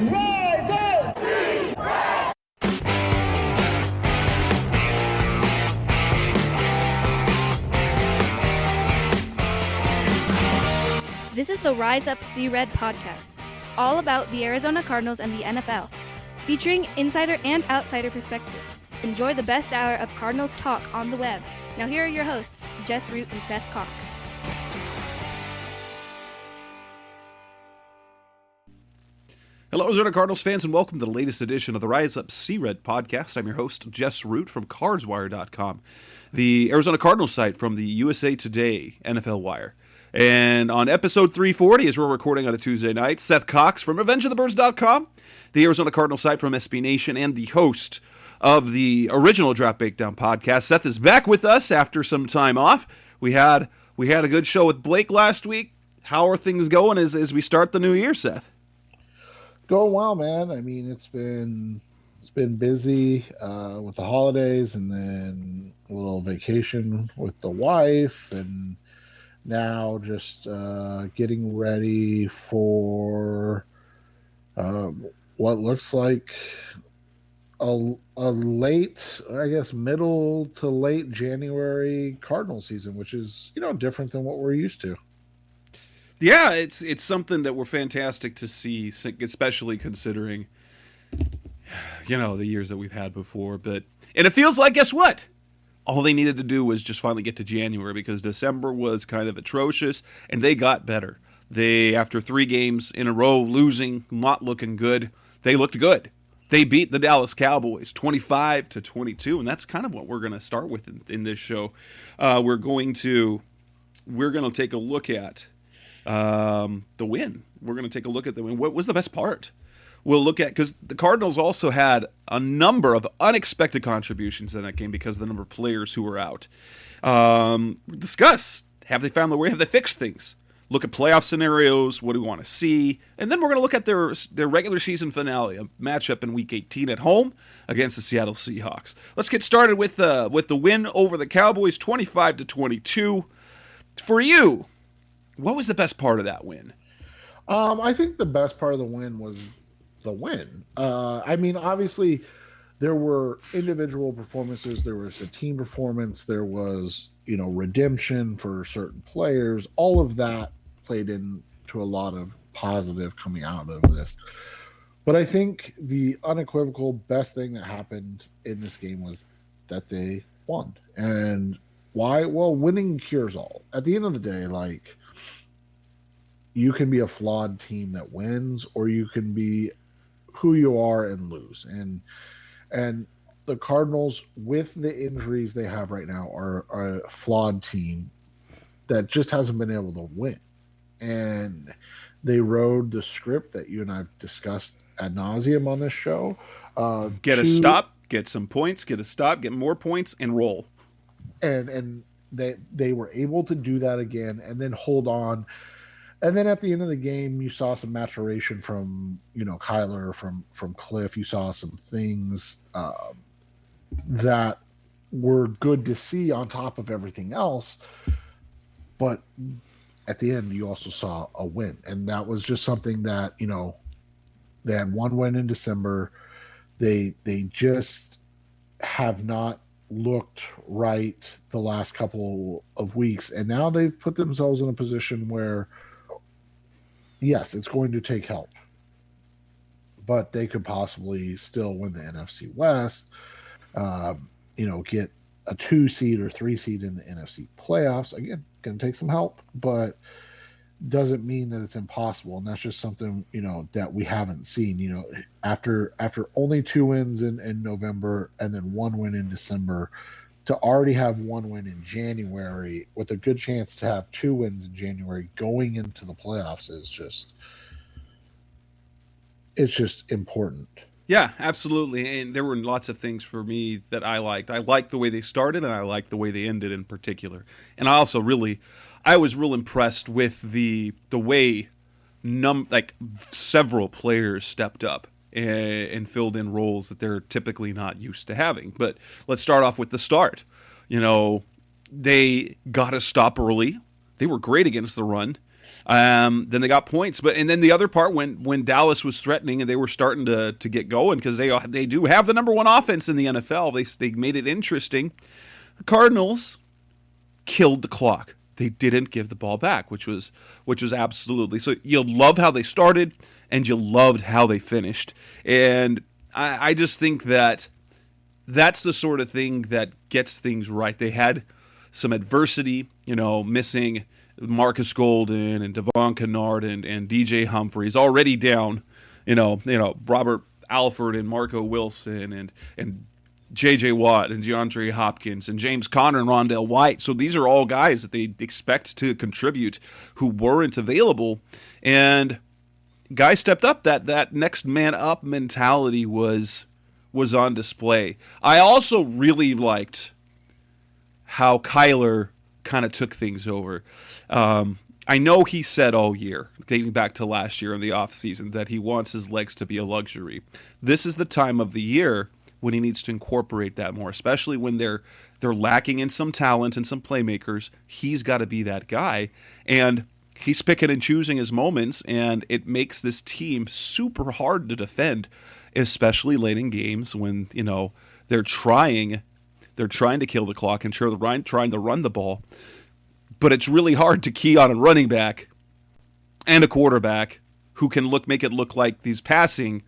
Rise up! This is the Rise Up See Red podcast, all about the Arizona Cardinals and the NFL, featuring insider and outsider perspectives. Enjoy the best hour of Cardinals talk on the web. Now here are your hosts, Jess Root and Seth Cox. Hello, Arizona Cardinals fans, and welcome to the latest edition of the Rise Up See Red podcast. I'm your host, Jess Root from CardsWire.com, the Arizona Cardinals site from the USA Today NFL Wire. And on episode 340, as we're recording on a Tuesday night, Seth Cox from RevengeOfTheBirds.com, the Arizona Cardinals site from SB Nation, and the host of the original Draft Breakdown podcast. Seth is back with us after some time off. We had a good show with Blake last week. How are things going as we start the new year, Seth? Going well, man. I mean, it's been busy with the holidays, and then a little vacation with the wife, and now just getting ready for what looks like a late, I guess, middle to late January Cardinal season, which is, different than what we're used to. Yeah, it's something that we're fantastic to see, especially considering, the years that we've had before. And it feels like, guess what? All they needed to do was just finally get to January, because December was kind of atrocious, and they got better. They, after 3 games in a row, losing, not looking good, they looked good. They beat the Dallas-Cowboys 25-22, and that's kind of what we're going to start with in this show. We're going to take a look at the win. We're going to take a look at the win. What was the best part? We'll look at, because the Cardinals also had a number of unexpected contributions in that game because of the number of players who were out. Discuss, have they found the way? Have they fixed things? Look at playoff scenarios. What do we want to see? And then we're going to look at their regular season finale, a matchup in Week 18 at home against the Seattle Seahawks. Let's get started with the win over the Cowboys, 25-22. For you, what was the best part of that win? I think the best part of the win was the win. I mean, obviously, there were individual performances. There was a team performance. There was, redemption for certain players. All of that played into a lot of positive coming out of this. But I think the unequivocal best thing that happened in this game was that they won. And why? Well, winning cures all. At the end of the day, you can be a flawed team that wins, or you can be who you are and lose. And the Cardinals, with the injuries they have right now, are a flawed team that just hasn't been able to win. And they rode the script that you and I've discussed ad nauseum on this show. Get a stop, get some points, get a stop, get more points, and roll. And they were able to do that again, and then hold on. And then at the end of the game, you saw some maturation from, Kyler, from Cliff. You saw some things that were good to see on top of everything else. But at the end, you also saw a win. And that was just something that, they had one win in December. They just have not looked right the last couple of weeks. And now they've put themselves in a position where, yes, it's going to take help, but they could possibly still win the NFC West, get a 2 seed or 3 seed in the NFC playoffs. Again, going to take some help, but doesn't mean that it's impossible. And that's just something, that we haven't seen, after only 2 wins in November and then 1 win in December, to already have 1 win in January with a good chance to have 2 wins in January going into the playoffs it's just important. Yeah, absolutely. And there were lots of things for me that I liked. I liked the way they started, and I liked the way they ended in particular. And I also I was real impressed with the way several players stepped up and filled in roles that they're typically not used to having. But let's start off with the start. They got a stop early. They were great against the run. Then they got points, and then the other part when Dallas was threatening and they were starting to get going because they do have the number one offense in the NFL. They made it interesting. The Cardinals killed the clock. They didn't give the ball back, which was absolutely so. You love how they started and you loved how they finished, and I just think that's the sort of thing that gets things right. They had some adversity, missing Marcus Golden and Devon Kennard and DJ Humphries already down, Robert Alford and Marco Wilson and J.J. Watt and DeAndre Hopkins and James Conner and Rondell White. So these are all guys that they expect to contribute who weren't available. And guys stepped up. That next man up mentality was on display. I also really liked how Kyler kind of took things over. I know he said all year, dating back to last year in the offseason, that he wants his legs to be a luxury. This is the time of the year when he needs to incorporate that more, especially when they're lacking in some talent and some playmakers. He's got to be that guy. And he's picking and choosing his moments, and it makes this team super hard to defend, especially late in games when, they're trying to kill the clock and trying to run the ball. But it's really hard to key on a running back and a quarterback who can make it look like he's passing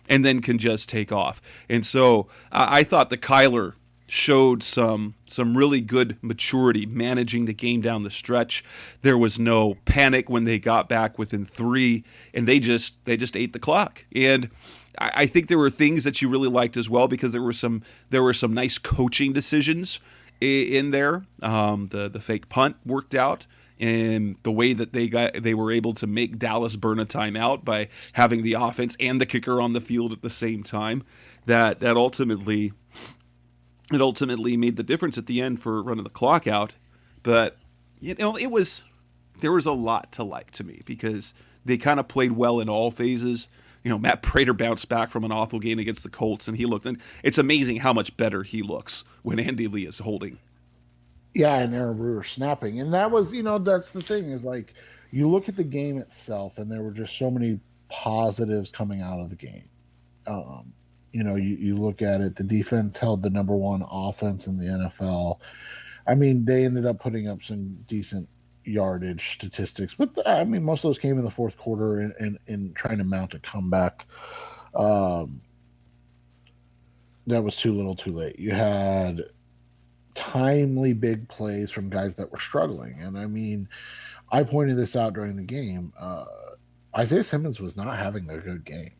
and then can just take off. And so I thought that Kyler showed some really good maturity managing the game down the stretch. There was no panic when they got back within 3, and they just ate the clock. And I think there were things that you really liked as well, because there were some nice coaching decisions in there. The fake punt worked out, and the way that they were able to make Dallas burn a timeout by having the offense and the kicker on the field at the same time, that ultimately made the difference at the end for running the clock out. But there was a lot to like to me, because they kind of played well in all phases. Matt Prater bounced back from an awful game against the Colts, and it's amazing how much better he looks when Andy Lee is holding. Yeah, and Aaron Brewer snapping. And that was, that's the thing, is like, you look at the game itself, and there were just so many positives coming out of the game. You look at it, the defense held the number one offense in the NFL. I mean, they ended up putting up some decent yardage statistics, but most of those came in the fourth quarter in trying to mount a comeback. That was too little too late. You had timely big plays from guys that were struggling, and I pointed this out during the game. Isaiah Simmons was not having a good game.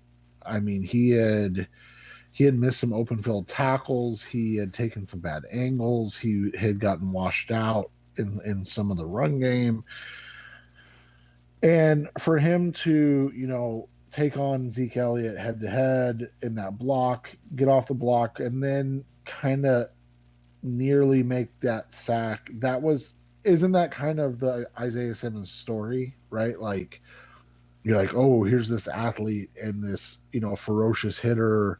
He had missed some open field tackles. He had taken some bad angles. He had gotten washed out in some of the run game. And for him to, take on Zeke Elliott head to head in that block, get off the block, and then kind of nearly make that sack, isn't that kind of the Isaiah Simmons story, right? Like, you're like, oh, here's this athlete and this, ferocious hitter,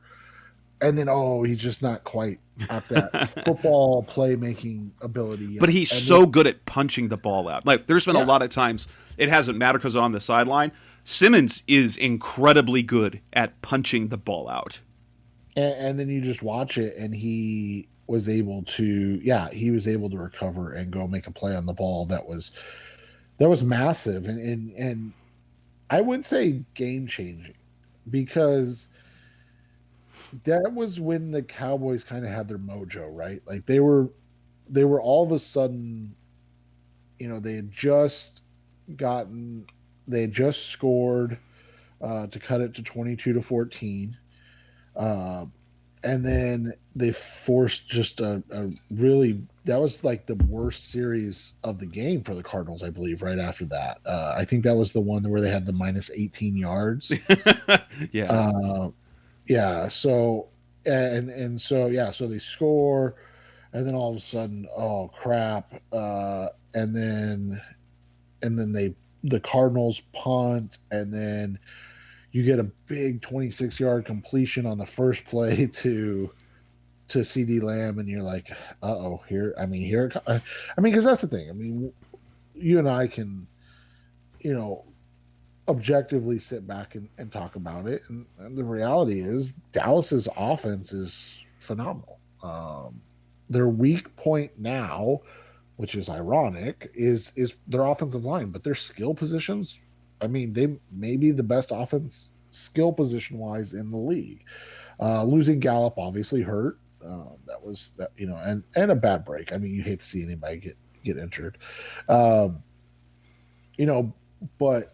and then, he's just not quite at that football playmaking ability yet. But he's so good at punching the ball out. Like, there's been a lot of times it hasn't mattered because on the sideline, Simmons is incredibly good at punching the ball out. And then you just watch it, and he was able to recover and go make a play on the ball that was massive and I would say game changing, because that was when the Cowboys kind of had their mojo, right? Like they were all of a sudden, they had just scored to cut it to 22-14. And then they forced just a really, that was like the worst series of the game for the Cardinals, I believe, right after that. I think that was the one where they had the minus 18 yards. Yeah. Yeah. So, so they score, and then all of a sudden, oh crap. And then the Cardinals punt, and then you get a big 26-yard completion on the first play to CD Lamb, and you're like, here. Because that's the thing. You and I can, you know, objectively sit back and talk about it. And the reality is Dallas's offense is phenomenal. Their weak point now, which is ironic, is their offensive line, but their skill positions, I mean, they may be the best offense skill position wise in the league. Losing Gallup obviously hurt. That was that, you know, and a bad break. I mean, you hate to see anybody get injured. Um, you know, but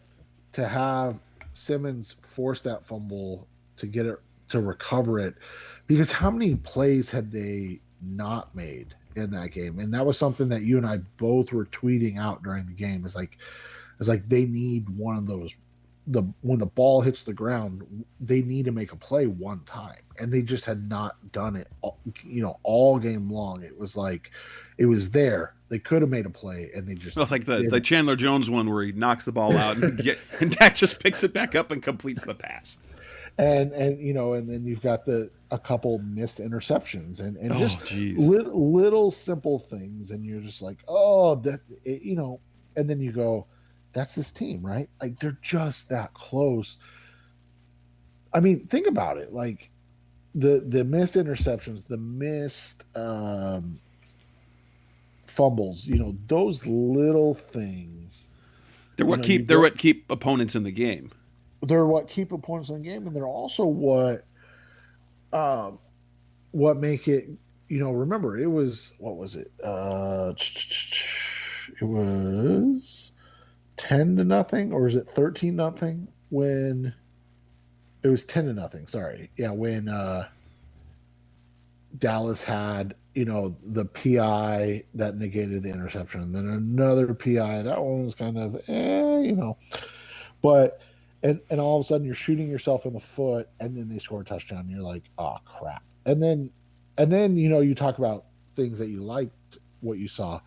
to have Simmons force that fumble to get it to recover it, because how many plays had they not made in that game? And that was something that you and I both were tweeting out during the game. It's like they need one of those. When the ball hits the ground, they need to make a play one time, and they just had not done it. You know, all game long, it was like it was there. They could have made a play, and they just well, like the Chandler Jones one where he knocks the ball out and Dak just picks it back up and completes the pass. And you know, and then you've got a couple missed interceptions and just little simple things, and you're just like, oh, that you know, and then you go, that's this team, right? Like they're just that close. I mean, think about it. Like the missed interceptions, the missed fumbles, you know, those little things. They're what keep opponents in the game. They're what keep opponents in the game, and they're also what make it, you know, remember it was, what was it? It was 10-0, or is it 13-0 when it was 10-0? Sorry. Yeah. When Dallas had, you know, the PI that negated the interception, and then another PI. That one was kind of, you know, but, and all of a sudden you're shooting yourself in the foot, and then they score a touchdown, and you're like, oh crap. And then, you know, you talk about things that you liked, what you saw.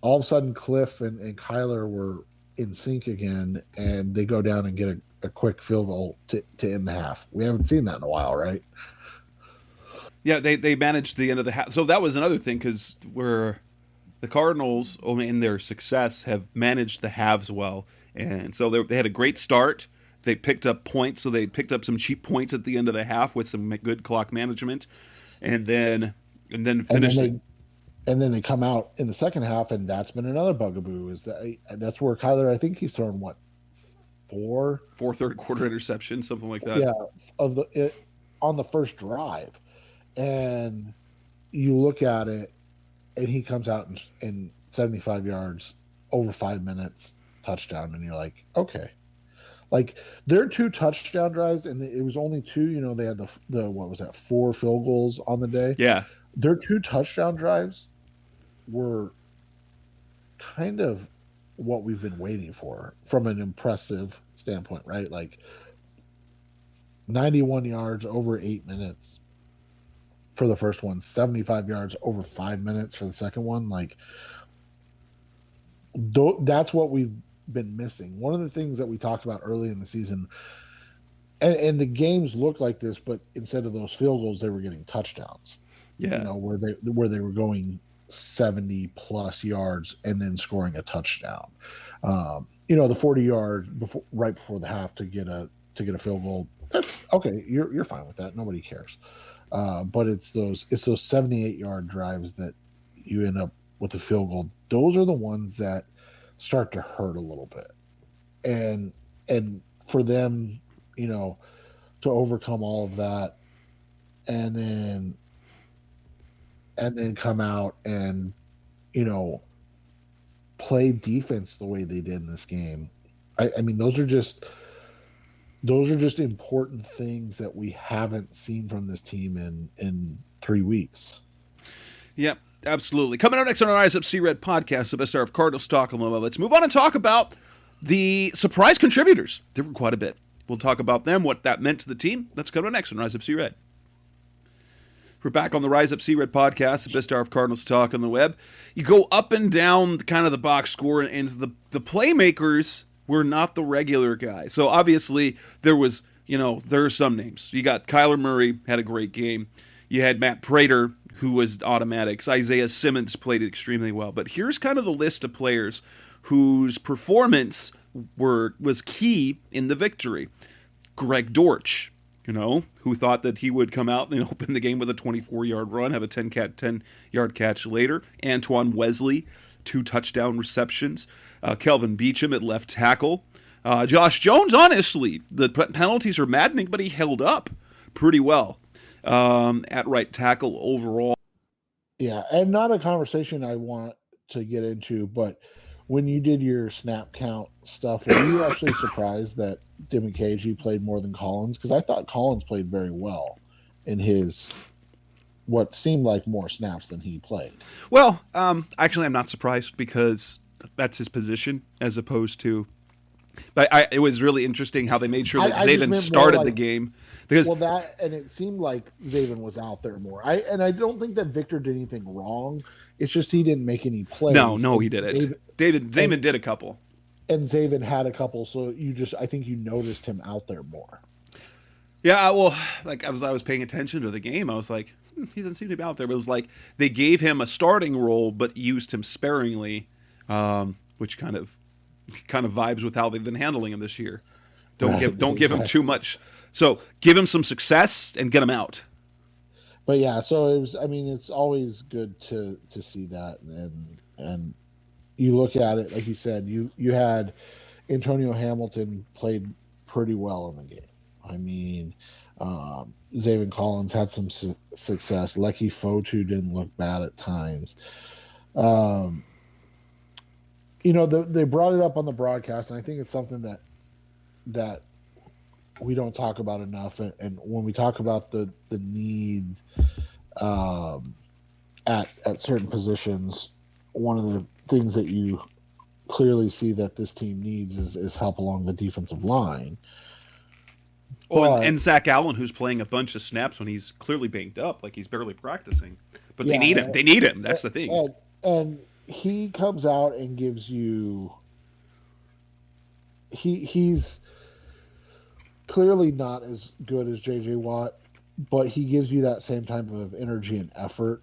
All of a sudden, Cliff and Kyler were in sync again, and they go down and get a quick field goal to end the half. We haven't seen that in a while, right? Yeah, they managed the end of the half. So that was another thing, because where the Cardinals, in their success, have managed the halves well. And so they had a great start. They picked up points, so they picked up some cheap points at the end of the half with some good clock management, and then finished. And then they come out in the second half, and that's been another bugaboo. Is that's where Kyler, I think he's thrown four third quarter interceptions, something like that. Yeah, on the first drive, and you look at it, and he comes out in 75 yards, over 5 minutes, touchdown, and you're like, okay. Like, their 2 touchdown drives, and it was only 2. You know, they had the what was that, 4 field goals on the day. Yeah, their 2 touchdown drives were kind of what we've been waiting for from an impressive standpoint, right? Like 91 yards over 8 minutes for the first one, 75 yards over 5 minutes for the second one. Like, that's what we've been missing. One of the things that we talked about early in the season, and the games looked like this, but instead of those field goals, they were getting touchdowns. Yeah, you know, where they were going 70 plus yards and then scoring a touchdown. You know, the 40 yards right before the half to get a field goal. That's okay. You're fine with that. Nobody cares. But it's those 78-yard drives that you end up with a field goal. Those are the ones that start to hurt a little bit. And for them, you know, to overcome all of that, and then come out and, you know, play defense the way they did in this game. I mean, those are just important things that we haven't seen from this team in 3 weeks. Yep, absolutely. Coming up next on our Rise Up See Red podcast, the best hour of Cardinals talk. Let's move on and talk about the surprise contributors. There were quite a bit. We'll talk about them, what that meant to the team. That's coming up next on Rise Up See Red. We're back on the Rise Up See Red podcast, the best hour of Cardinals talk on the web. You go up and down kind of the box score, and the playmakers were not the regular guys. So obviously there are some names. You got Kyler Murray, had a great game. You had Matt Prater, who was automatics. Isaiah Simmons played extremely well. But here's kind of the list of players whose performance was key in the victory. Greg Dortch, who thought that he would come out and open the game with a 24-yard run, have a 10-yard catch later. Antoine Wesley, 2 touchdown receptions. Kelvin Beachum at left tackle. Josh Jones, honestly, the penalties are maddening, but he held up pretty well at right tackle overall. Yeah, and not a conversation I want to get into, but when you did your snap count stuff, were you actually surprised that Dimikage played more than Collins? Because I thought Collins played very well in his what seemed like more snaps than he played. Well, actually, I'm not surprised because that's his position as opposed to. But it was really interesting how they made sure that Zaven started the game. Because, and it seemed like Zaven was out there more. I don't think that Victor did anything wrong. It's just he didn't make any plays. No, he didn't. Zaven did a couple. And Zaven had a couple, so I think you noticed him out there more. Yeah, well, like as I was paying attention to the game, I was like, he doesn't seem to be out there. But it was like they gave him a starting role, but used him sparingly, which kind of vibes with how they've been handling him this year. Don't give him too much. So give him some success and get him out. But yeah, so it was. I mean, it's always good to see that, and you look at it like you said. You had Antonio Hamilton played pretty well in the game. I mean, Zaven Collins had some success. Lecky Fotu didn't look bad at times. They brought it up on the broadcast, and I think it's something that we don't talk about enough. And when we talk about the need at certain positions, one of the things that you clearly see that this team needs is help along the defensive line. And Zach Allen, who's playing a bunch of snaps when he's clearly banged up, like he's barely practicing. But they need him. They need him. That's the thing. And he comes out and gives you. He's clearly not as good as J.J. Watt, but he gives you that same type of energy and effort.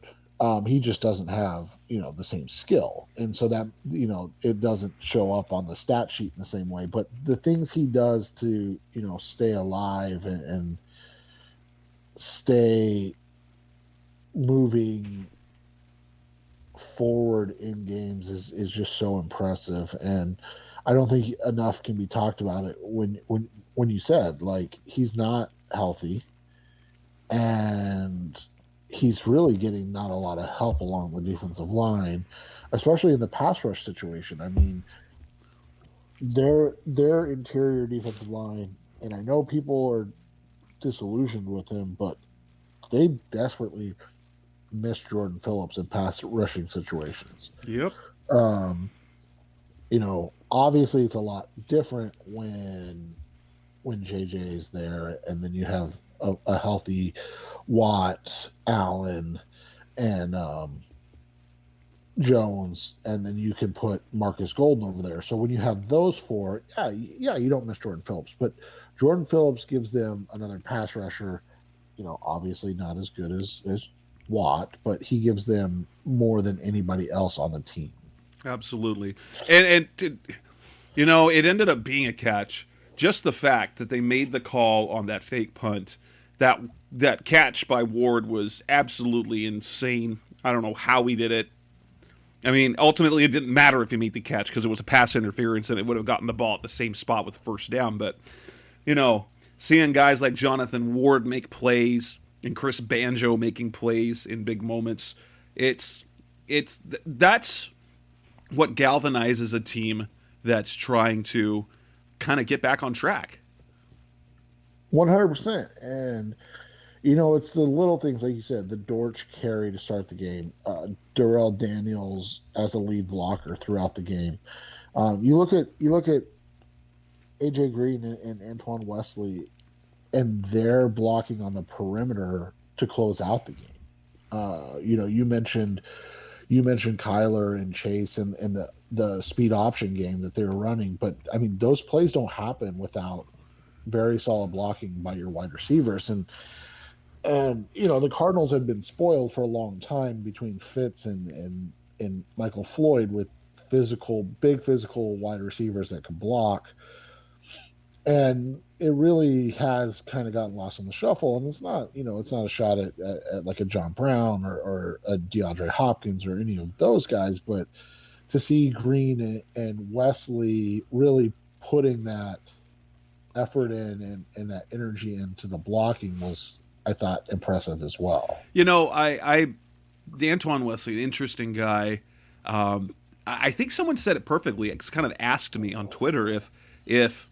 He just doesn't have, the same skill. And so that, it doesn't show up on the stat sheet in the same way. But the things he does to, stay alive and stay moving forward in games is just so impressive. And I don't think enough can be talked about it when you said, like, he's not healthy and he's really getting not a lot of help along the defensive line, especially in the pass rush situation. I mean, their interior defensive line, and I know people are disillusioned with him, but they desperately miss Jordan Phillips in pass rushing situations. Yep. Obviously it's a lot different when JJ is there, and then you have a healthy Watt, Allen, and Jones, and then you can put Marcus Golden over there. So when you have those four, you don't miss Jordan Phillips, but Jordan Phillips gives them another pass rusher. Obviously not as good as Watt, but he gives them more than anybody else on the team. Absolutely. And it ended up being a catch. Just the fact that they made the call on that fake punt, that catch by Ward was absolutely insane. I don't know how he did it. I mean, ultimately it didn't matter if he made the catch because it was a pass interference and it would have gotten the ball at the same spot with the first down. But, seeing guys like Jonathan Ward make plays and Chris Banjo making plays in big moments, that's what galvanizes a team that's trying to kind of get back on track. 100%. And, it's the little things, like you said, the Dortch carry to start the game, Darrell Daniels as a lead blocker throughout the game. You look at AJ Green and Antoine Wesley, and they're blocking on the perimeter to close out the game. You mentioned Kyler and Chase and the speed option game that they were running, but I mean those plays don't happen without very solid blocking by your wide receivers. And the Cardinals had been spoiled for a long time between Fitz and Michael Floyd with big physical wide receivers that can block. And it really has kind of gotten lost in the shuffle. And it's not, it's not a shot at like a John Brown or a DeAndre Hopkins or any of those guys, but to see Green and Wesley really putting that effort in and that energy into the blocking was, I thought, impressive as well. The Antoine Wesley, an interesting guy. I think someone said it perfectly. It's kind of asked me on Twitter if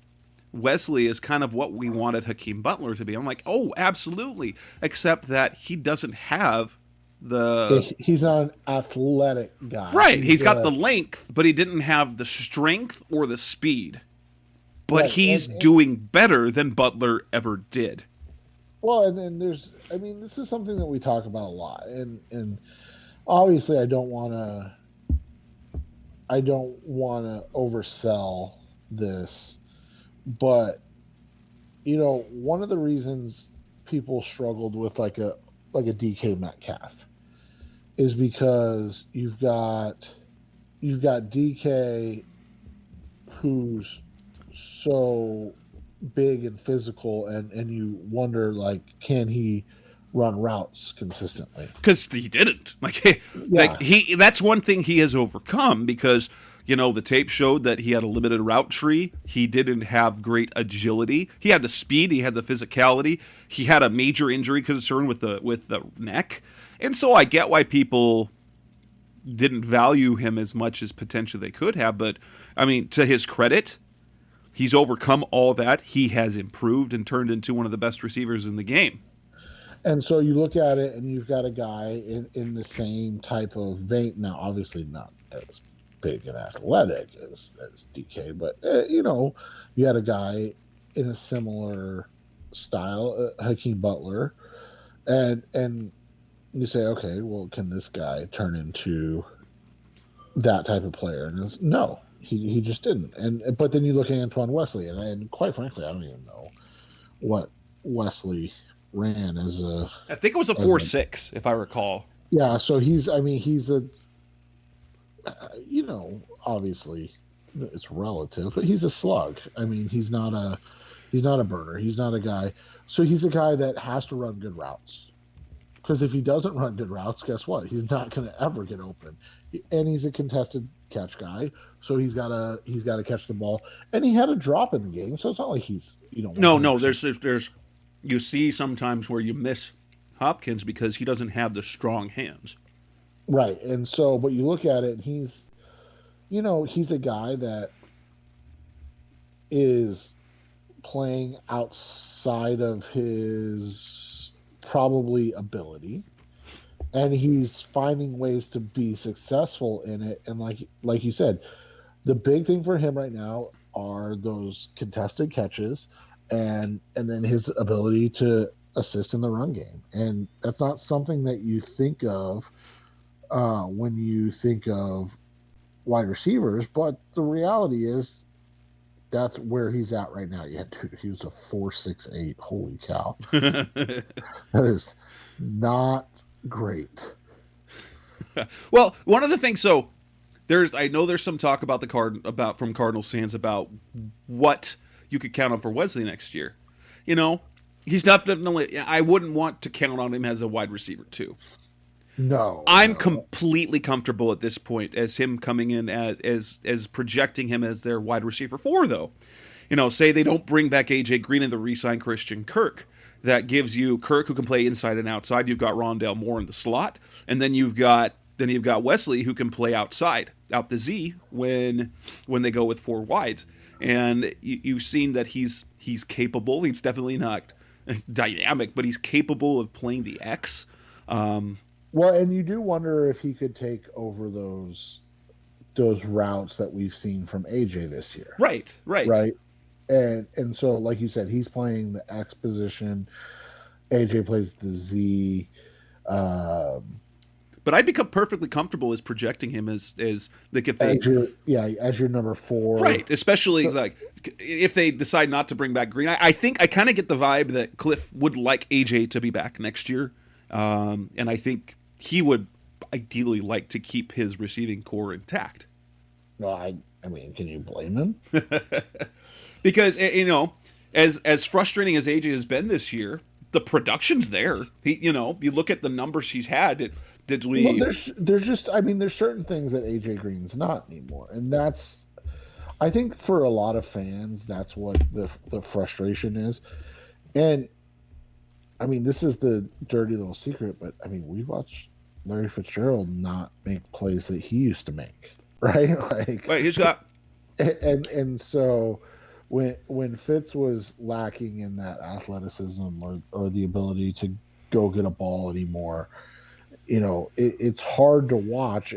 Wesley is kind of what we wanted Hakeem Butler to be. I'm like, oh, absolutely. Except that he doesn't have he's not an athletic guy. Right. He's got the length, but he didn't have the strength or the speed. But right. he's doing better than Butler ever did. Well, and this is something that we talk about a lot. And obviously I don't want to oversell this. But, one of the reasons people struggled with like a DK Metcalf is because you've got DK who's so big and physical and you wonder, like, can he run routes consistently? Because he didn't. That's one thing he has overcome because the tape showed that he had a limited route tree. He didn't have great agility. He had the speed. He had the physicality. He had a major injury concern with the neck. And so I get why people didn't value him as much as potentially they could have. But, to his credit, he's overcome all that. He has improved and turned into one of the best receivers in the game. And so you look at it and you've got a guy in the same type of vein. Now, obviously not as big and athletic as DK, but you had a guy in a similar style, Hakeem Butler, and you say, okay, well, can this guy turn into that type of player? And no, he just didn't. But then you look at Antoine Wesley, and quite frankly, I don't even know what Wesley ran as a. I think it was a 4.6, if I recall. Yeah, so he's a. Obviously it's relative, but he's a slug. He's not a burner. He's not a guy. So he's a guy that has to run good routes. Because if he doesn't run good routes, guess what? He's not going to ever get open. And he's a contested catch guy, so he's got to catch the ball. And he had a drop in the game, so it's not like he's No. There's you see sometimes where you miss Hopkins because he doesn't have the strong hands. Right, and so, but you look at it, and he's a guy that is playing outside of his probably ability, and he's finding ways to be successful in it. And like you said, the big thing for him right now are those contested catches, and then his ability to assist in the run game. And that's not something that you think of when you think of wide receivers, but the reality is that's where he's at right now. Yeah, dude, he was a 4.68. Holy cow. That is not great. Well, one of the things, so I know there's some talk about from Cardinals fans about what you could count on for Wesley next year. He's definitely, I wouldn't want to count on him as a wide receiver too. No, I'm completely comfortable at this point as him coming in as projecting him as their wide receiver 4, though. Say they don't bring back AJ Green and they re-sign Christian Kirk. That gives you Kirk, who can play inside and outside. You've got Rondale Moore in the slot, and then you've got Wesley, who can play outside, out the Z when they go with 4 wides. And you've seen that he's capable. He's definitely not dynamic, but he's capable of playing the X. Well, and you do wonder if he could take over those routes that we've seen from AJ this year. Right. And so, like you said, he's playing the X position. AJ plays the Z. But I'd become perfectly comfortable as projecting him as like if they as your number 4, right? Especially like if they decide not to bring back Green. I think I kind of get the vibe that Cliff would like AJ to be back next year, and I think he would ideally like to keep his receiving core intact. No, I mean, can you blame him? Because as frustrating as AJ has been this year, the production's there. You look at the numbers he's had. Did Well, we? there's just, I mean, there's certain things that AJ Green's not anymore, and that's, I think for a lot of fans, that's what the frustration is. And I mean, this is the dirty little secret, but I mean, we watched Larry Fitzgerald not make plays that he used to make, right? Like, Wait, he's got. and so when Fitz was lacking in that athleticism or the ability to go get a ball anymore, it's hard to watch.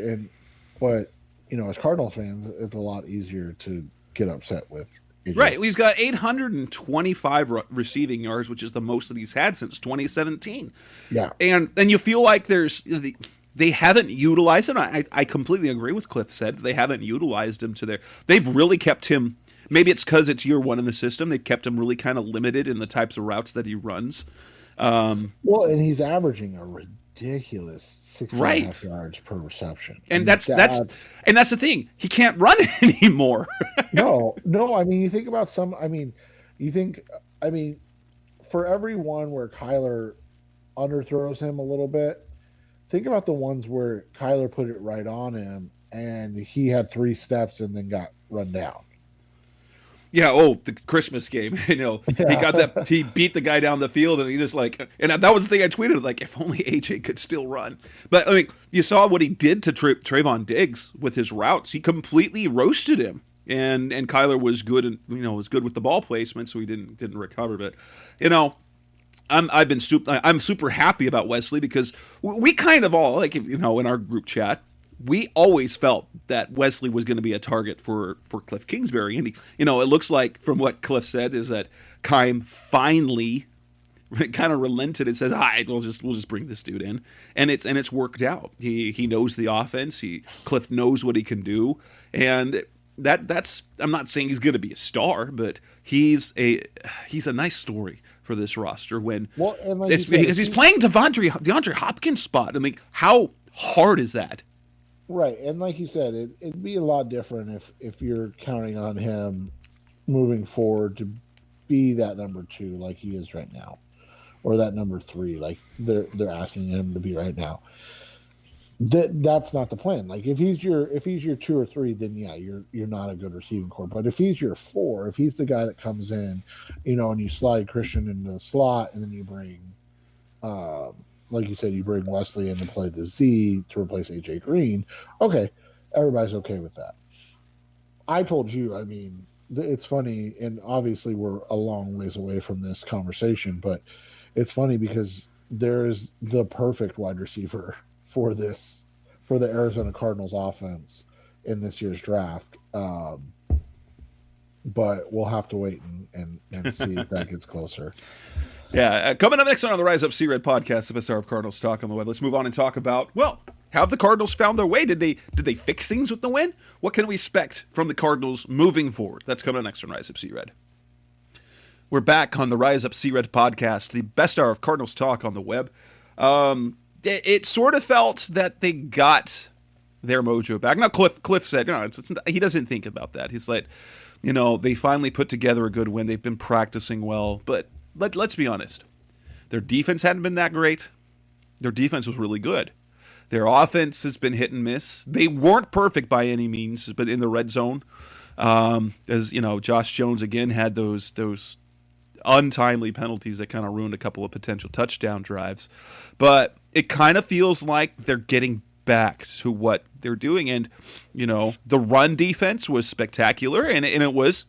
But as Cardinals fans, it's a lot easier to get upset with. Right, he's got 825 receiving yards, which is the most that he's had since 2017. Yeah, and you feel like they haven't utilized him. I completely agree with Cliff said they haven't utilized him to their. They've really kept him. Maybe it's because it's year one in the system. They've kept him really kind of limited in the types of routes that he runs. Well, and he's averaging a ridiculous 6.5 yards per reception, and that's the thing. He can't run anymore. No. I mean, you think about for every one where Kyler underthrows him a little bit, think about the ones where Kyler put it right on him and he had 3 steps and then got run down. Yeah, the Christmas game, he got that, he beat the guy down the field, and he just and that was the thing I tweeted, like, if only AJ could still run. But, I mean, you saw what he did to Trayvon Diggs with his routes. He completely roasted him, and Kyler was good, and, was good with the ball placement, so he didn't recover. But, I'm super happy about Wesley, because we kind of all, in our group chat, we always felt that Wesley was going to be a target for Cliff Kingsbury. And, it looks like from what Cliff said is that Keim finally kind of relented and says, we'll just bring this dude in. And it's worked out. He knows the offense. Cliff knows what he can do. And that's, I'm not saying he's going to be a star, but he's a nice story for this roster because he's playing DeAndre Hopkins' spot. I mean, how hard is that? Right, and like you said, it'd be a lot different if you're counting on him moving forward to be that number 2 like he is right now, or that number 3 like they're asking him to be right now. That's not the plan. Like if he's your 2 or 3, then yeah, you're not a good receiving core. But if he's your 4, if he's the guy that comes in, and you slide Christian into the slot, and then you bring, like you said, you bring Wesley in to play the Z to replace AJ Green. Okay, everybody's okay with that. I told you, I mean, it's funny, and obviously we're a long ways away from this conversation, but it's funny because there's the perfect wide receiver for the Arizona Cardinals offense in this year's draft. But we'll have to wait and see if that gets closer. Yeah, coming up next on the Rise Up C-Red podcast, FSR of Cardinals Talk on the Web. Let's move on and talk about, have the Cardinals found their way? Did they fix things with the win? What can we expect from the Cardinals moving forward? That's coming up next on Rise Up C-Red. We're back on the Rise Up C-Red podcast, the best hour of Cardinals Talk on the web. It sort of felt that they got their mojo back. Now, Cliff said, he doesn't think about that. He's like, they finally put together a good win. They've been practicing well, but let's be honest. Their defense hadn't been that great. Their defense was really good. Their offense has been hit and miss. They weren't perfect by any means, but in the red zone, as Josh Jones again had those untimely penalties that kind of ruined a couple of potential touchdown drives. But it kind of feels like they're getting back to what they're doing, and the run defense was spectacular, and it was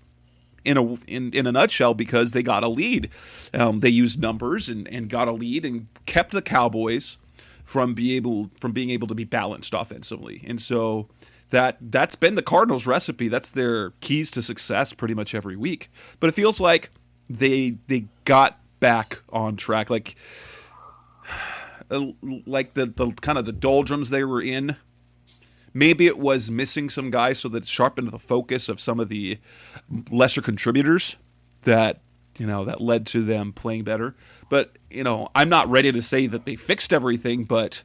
in a nutshell because they got a lead. They used numbers and got a lead and kept the Cowboys from being able to be balanced offensively. And so that's been the Cardinals' recipe. That's their keys to success pretty much every week. But it feels like they got back on track, like the kind of the doldrums they were in. Maybe it was missing some guys, so that it sharpened the focus of some of the lesser contributors that led to them playing better. But I'm not ready to say that they fixed everything, but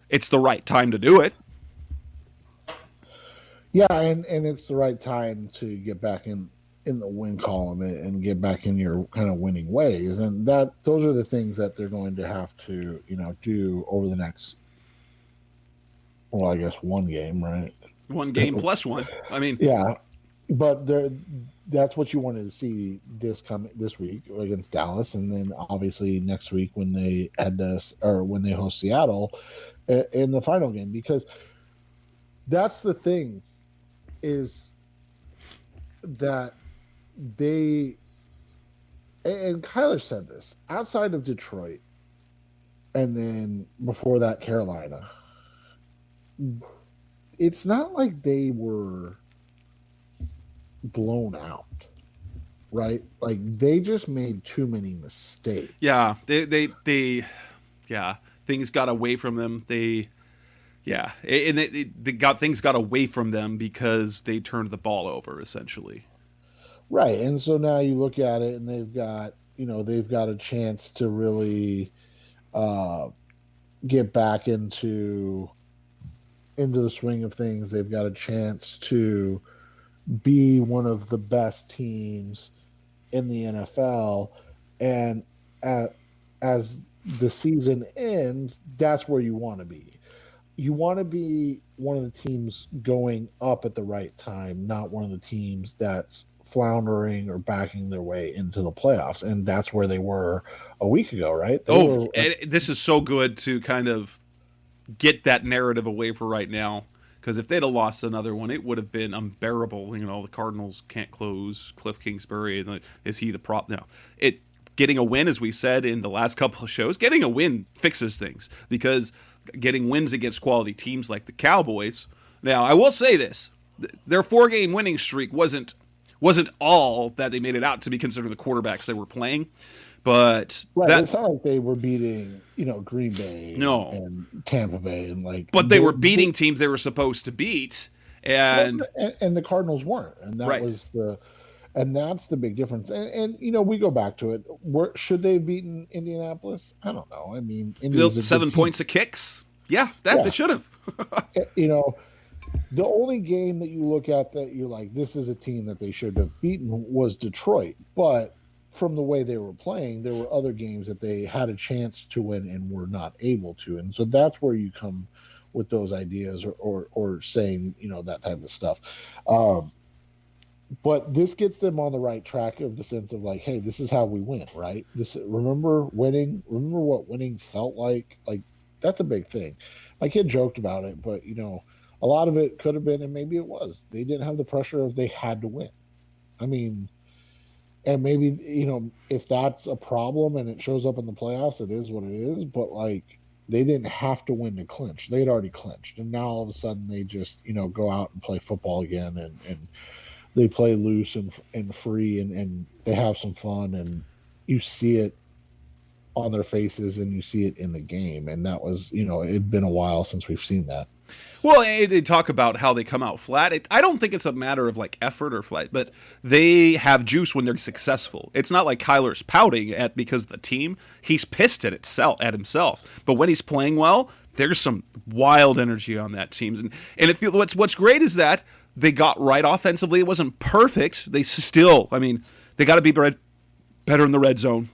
it's the right time to do it. Yeah, and it's the right time to get back in the win column and get back in your kind of winning ways, and that those are the things that they're going to have to do over the next, well, I guess one game, right? One game plus one. I mean, Yeah, but that's what you wanted to see this week against Dallas, and then obviously next week when they when they host Seattle in the final game, because that's the thing is that they, and Kyler said this, outside of Detroit and then before that Carolina, it's not like they were blown out, right? Like they just made too many mistakes. yeah, yeah, things got away from them. They got things got away from them because they turned the ball over essentially. Right. And so now you look at it and they've got a chance to really uh get back into the swing of things. They've got a chance to be one of the best teams in the NFL, and as the season ends, that's where you want to be. You want to be one of the teams going up at the right time, not one of the teams that's floundering or backing their way into the playoffs. And that's where they were a week ago, right? This is so good to kind of get that narrative away for right now. Because if they'd have lost another one, it would have been unbearable. You know, the Cardinals can't close. Cliff Kingsbury, is he the prop? No. Getting a win, as we said in the last couple of shows, getting a win fixes things. Because getting wins against quality teams like the Cowboys. Now, I will say this. Their 4-game winning streak wasn't all that they made it out to be, considering the quarterbacks they were playing. But right, it's not like they were beating, Green Bay and Tampa Bay but they were beating teams they were supposed to beat, and the Cardinals weren't, and that was that's the big difference. And we go back to it. Should they have beaten Indianapolis? I don't know. I mean, built 7 points of kicks. Yeah, they should have. The only game that you look at that you're like, this is a team that they should have beaten was Detroit, but from the way they were playing, there were other games that they had a chance to win and were not able to. And so that's where you come with those ideas or saying, that type of stuff. But this gets them on the right track of the sense of like, hey, this is how we win, right? Remember winning? Remember what winning felt like? Like, that's a big thing. My kid joked about it, but, a lot of it could have been, and maybe it was, they didn't have the pressure of they had to win. I mean, and maybe, if that's a problem and it shows up in the playoffs, it is what it is. But, like, they didn't have to win to clinch. They'd already clinched. And now all of a sudden they just, go out and play football again. And they play loose and free and they have some fun. And you see it on their faces and you see it in the game. And that was, it'd been a while since we've seen that. Well, they talk about how they come out flat. I don't think it's a matter of like effort or flat, but they have juice when they're successful. It's not like Kyler's pouting because of the team. He's pissed at himself. But when he's playing well, there's some wild energy on that team. And it feels what's great is that they got right offensively. It wasn't perfect. They still, they got to be better in the red zone.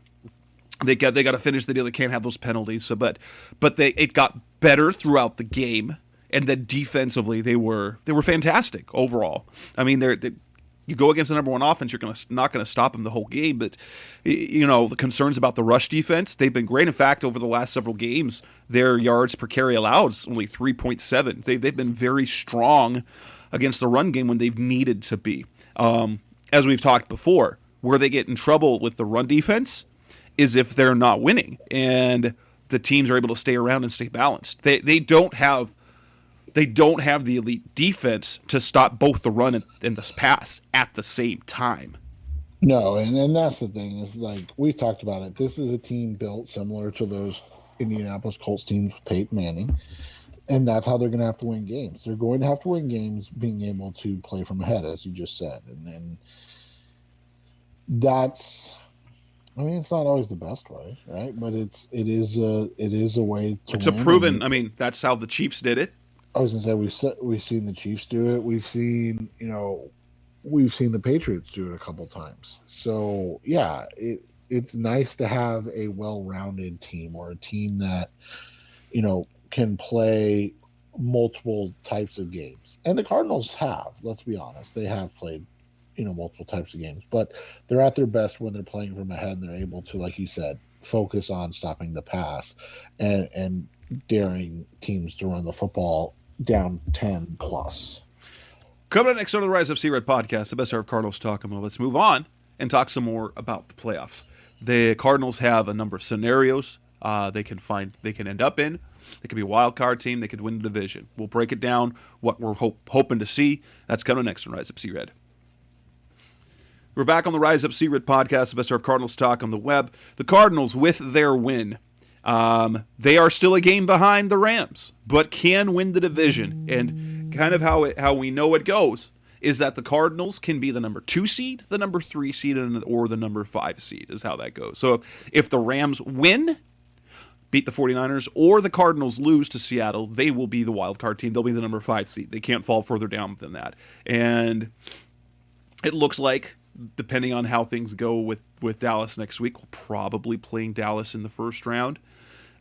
They got to finish the deal. They can't have those penalties. So, but it got better throughout the game. And then defensively, they were fantastic overall. You go against the number one offense, you're not going to stop them the whole game. But the concerns about the rush defense, they've been great. In fact, over the last several games, their yards per carry allowed is only 3.7. They've been very strong against the run game when they've needed to be. As we've talked before, where they get in trouble with the run defense is if they're not winning and the teams are able to stay around and stay balanced. They don't have the elite defense to stop both the run and the pass at the same time. No, and that's the thing is, like, we've talked about it. This is a team built similar to those Indianapolis Colts teams with Peyton Manning, and that's how they're going to have to win games. They're going to have to win games being able to play from ahead, as you just said. And that's, it's not always the best way, right? But it is a way to It's win. a proven. That's how the Chiefs did it. I was gonna say we've seen the Chiefs do it. We've seen the Patriots do it a couple times. So yeah, it's nice to have a well-rounded team or a team that can play multiple types of games. And the Cardinals have, let's be honest, they have played multiple types of games, but they're at their best when they're playing from ahead and they're able to, like you said, focus on stopping the pass and daring teams to run the football down 10 plus. Coming up next on the Rise Up Sea Red podcast, the best hour of Cardinals talk. And let's move on and talk some more about the playoffs. The Cardinals have a number of scenarios they can end up in. They could be a wild card team. They could win the division. We'll break it down, what we're hoping to see. That's coming next on Rise Up Sea Red. We're back on the Rise Up Sea Red podcast, the best hour of Cardinals talk on the web. The Cardinals, with their win, they are still a game behind the Rams, but can win the division. And kind of how we know it goes is that the Cardinals can be the number 2 seed, the number 3 seed, or the number 5 seed is how that goes. So if the Rams win, beat the 49ers, or the Cardinals lose to Seattle, they will be the wild card team. They'll be the number 5 seed. They can't fall further down than that. And it looks like, depending on how things go with Dallas next week, we'll probably playing Dallas in the first round.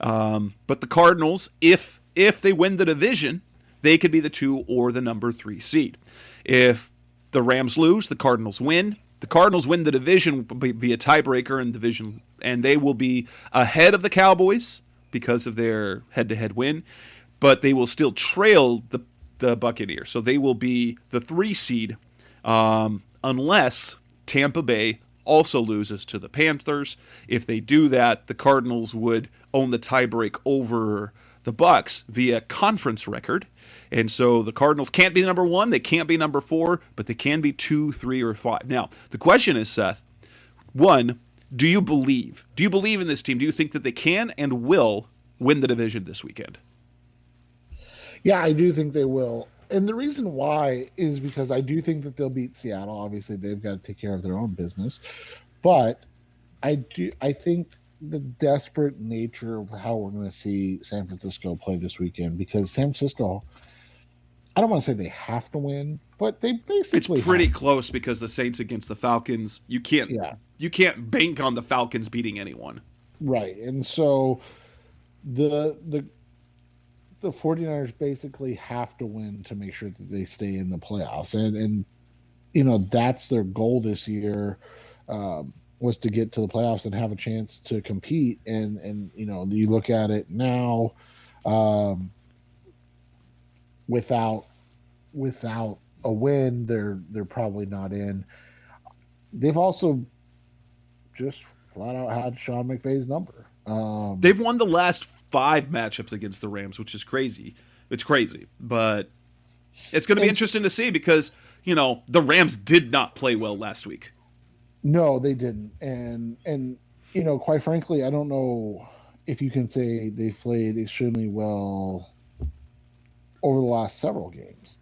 But the Cardinals, if they win the division, they could be the 2 or the number 3 seed. If the Rams lose, the Cardinals win. The Cardinals win the division be a tiebreaker in division, and they will be ahead of the Cowboys because of their head-to-head win, but they will still trail the Buccaneers. So they will be the 3 seed unless Tampa Bay also loses to the Panthers. If they do that, the Cardinals would own the tiebreak over the Bucs via conference record. And so the Cardinals can't be number 1, they can't be number 4, but they can be 2, 3, or 5. Now, the question is, Seth, 1, do you believe in this team? Do you think that they can and will win the division this weekend? Yeah, I do think they will. And the reason why is because I do think that they'll beat Seattle. Obviously, they've got to take care of their own business. But I think the desperate nature of how we're going to see San Francisco play this weekend, because San Francisco, I don't want to say they have to win, but they basically it's pretty close because the Saints against the Falcons, you can't bank on the Falcons beating anyone. Right. And so the 49ers basically have to win to make sure that they stay in the playoffs. And that's their goal this year, was to get to the playoffs and have a chance to compete. And you look at it now, without a win, they're probably not in. They've also just flat out had Sean McVay's number. They've won the last 5 matchups against the Rams, which is crazy. It's crazy, but it's going to be interesting to see because, the Rams did not play well last week. No, they didn't. And quite frankly, I don't know if you can say they've played extremely well over the last several games.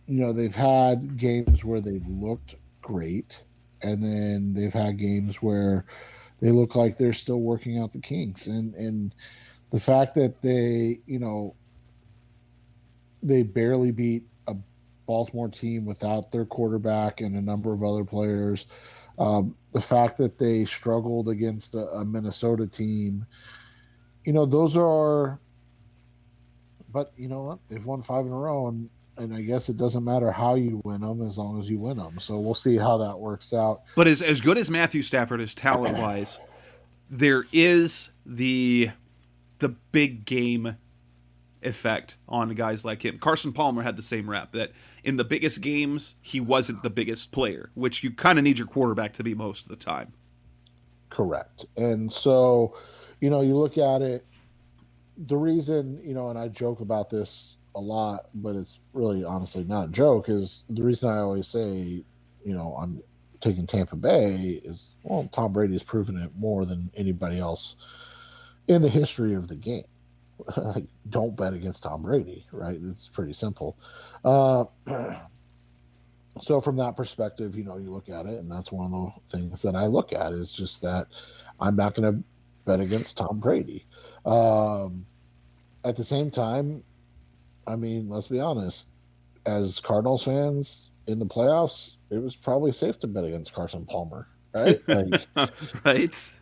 They've had games where they've looked great, and then they've had games where they look like they're still working out the kinks. And the fact that they barely beat a Baltimore team without their quarterback and a number of other players, the fact that they struggled against a Minnesota team, those are, but you know what? They've won 5 in a row, and I guess it doesn't matter how you win them as long as you win them. So we'll see how that works out. But as good as Matthew Stafford is talent-wise, there is the big game effect on guys like him. Carson Palmer had the same rap, that in the biggest games, he wasn't the biggest player, which you kind of need your quarterback to be most of the time. Correct. And so, you look at it, the reason, and I joke about this a lot, but it's really honestly not a joke, is the reason I always say, I'm taking Tampa Bay is, well, Tom Brady has proven it more than anybody else in the history of the game. Don't bet against Tom Brady, right? It's pretty simple. So from that perspective, you look at it, and that's one of the things that I look at is just that I'm not going to bet against Tom Brady. At the same time, I mean, let's be honest. As Cardinals fans in the playoffs, it was probably safe to bet against Carson Palmer, right? Like, Right?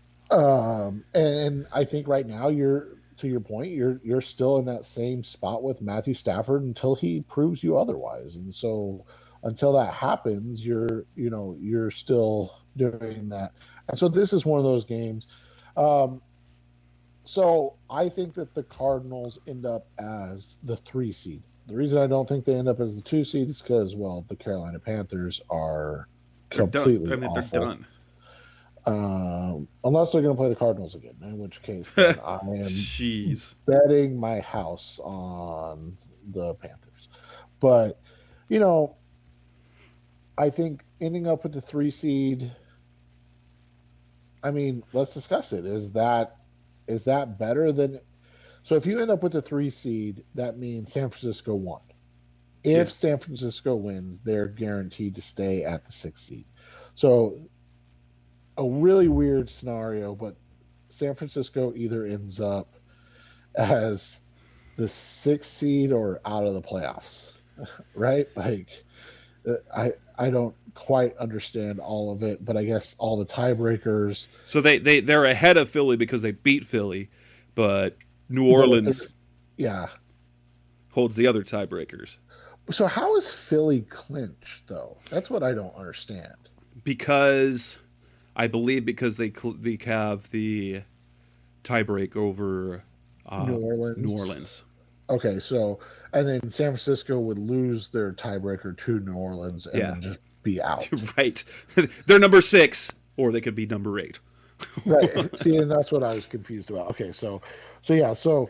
and I think right now you're to your point, you're still in that same spot with Matthew Stafford until he proves you otherwise. And so until that happens, you're still doing that. And so this is one of those games. Um, so I think that the Cardinals end up as the 3 seed. The reason I don't think they end up as the 2 seed is because, well, the Carolina Panthers are They're done. I completely mean, they're awful. done. Unless they're going to play the Cardinals again, in which case then I am Jeez. betting my house on the Panthers. But, you know, I think ending up with the 3 seed, I mean, let's discuss it. Is that better than so if you end up with the 3 seed, that means San Francisco won. Yeah. If San Francisco wins, they're guaranteed to stay at the 6 seed. So a really weird scenario, but San Francisco either ends up as the 6 seed or out of the playoffs, right? Like I don't quite understand all of it, but I guess all the tiebreakers. So they're ahead of Philly because they beat Philly, but New But if Orleans yeah. holds the other tiebreakers So how is Philly clinched though? That's what I don't understand. because I believe because they have the tiebreak over New Orleans. New Orleans. Okay, so and then San Francisco would lose their tiebreaker to New Orleans and Yeah. then just be out. Right. They're number 6, or they could be number 8. Right. See, and that's what I was confused about. Okay, so yeah, so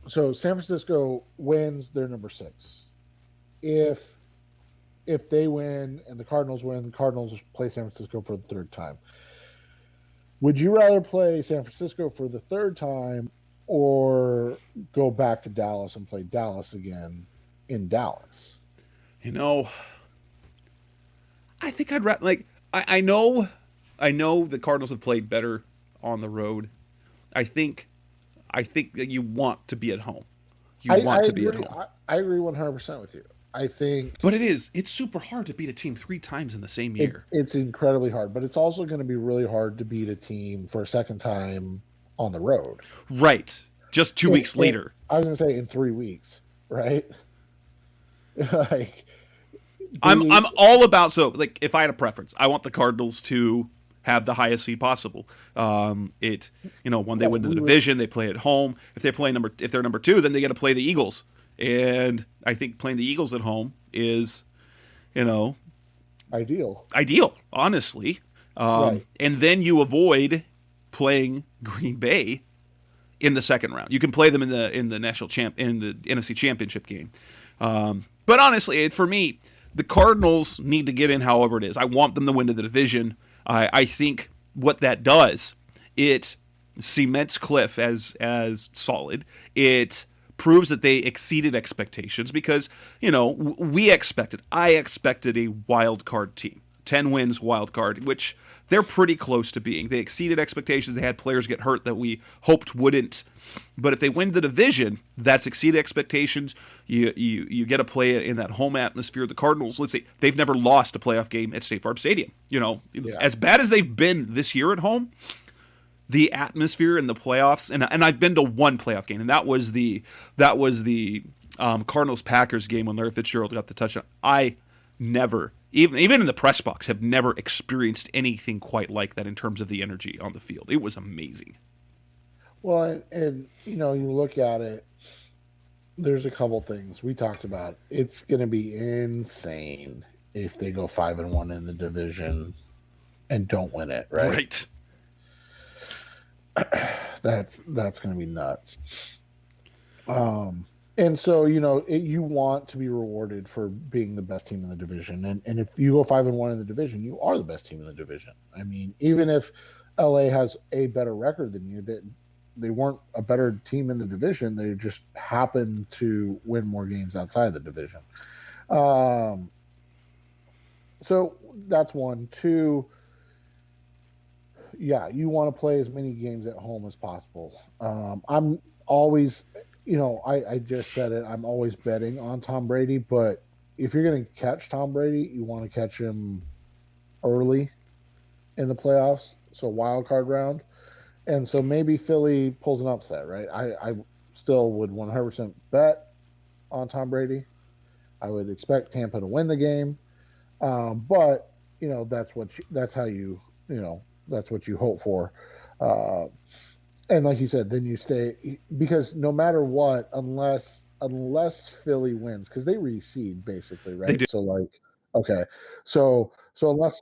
so San Francisco wins, they're number 6. If they win and the Cardinals win, the Cardinals play San Francisco for the third time. Would you rather play San Francisco for the third time or go back to Dallas and play Dallas again in Dallas? You know, I think I'd rather I know the Cardinals have played better on the road. I think that you want to be at home. You want to be at agree. home. I agree 100% with you. I think But it's super hard to beat a team 3 times in the same year. it's incredibly hard, but it's also going to be really hard to beat a team for a second time on the road. Right. Just 2 weeks later. I was going to say in 3 weeks, right? Like I'm all about if I had a preference, I want the Cardinals to have the highest seed possible. When they win the division, they play at home. If they're number 2, then they get to play the Eagles. And I think playing the Eagles at home is, ideal. Honestly. Right. And then you avoid playing Green Bay in the second round. You can play them in the in the NFC Championship game. But honestly, for me, the Cardinals need to get in however it is. I want them to win the division. I think what that does, it cements Cliff as solid. It proves that they exceeded expectations because, I expected a wild card team. 10 wins wild card, which they're pretty close to being. They exceeded expectations. They had players get hurt that we hoped wouldn't. But if they win the division, that's exceeded expectations. You get to play in that home atmosphere. The Cardinals, let's see, they've never lost a playoff game at State Farm Stadium. As bad as they've been this year at home, the atmosphere in the playoffs, and I've been to one playoff game, and that was the Cardinals-Packers game when Larry Fitzgerald got the touchdown. I never, even in the press box, have never experienced anything quite like that in terms of the energy on the field. It was amazing. Well, and you look at it, there's a couple things we talked about. It's going to be insane if they go 5-1 in the division and don't win it, right? Right. That's going to be nuts. And so, you want to be rewarded for being the best team in the division. And if you go 5-1 in the division, you are the best team in the division. I mean, even if LA has a better record than you, that they weren't a better team in the division. They just happened to win more games outside the division. So that's one. 2, yeah, you want to play as many games at home as possible. I'm always, I just said it. I'm always betting on Tom Brady, but if you're going to catch Tom Brady, you want to catch him early in the playoffs, so wild card round. And so maybe Philly pulls an upset, right? I still would 100% bet on Tom Brady. I would expect Tampa to win the game, but that's how that's what you hope for. Uh, and like you said, then you stay because no matter what, unless Philly wins, because they reseed basically, They right? do. So like, okay, so unless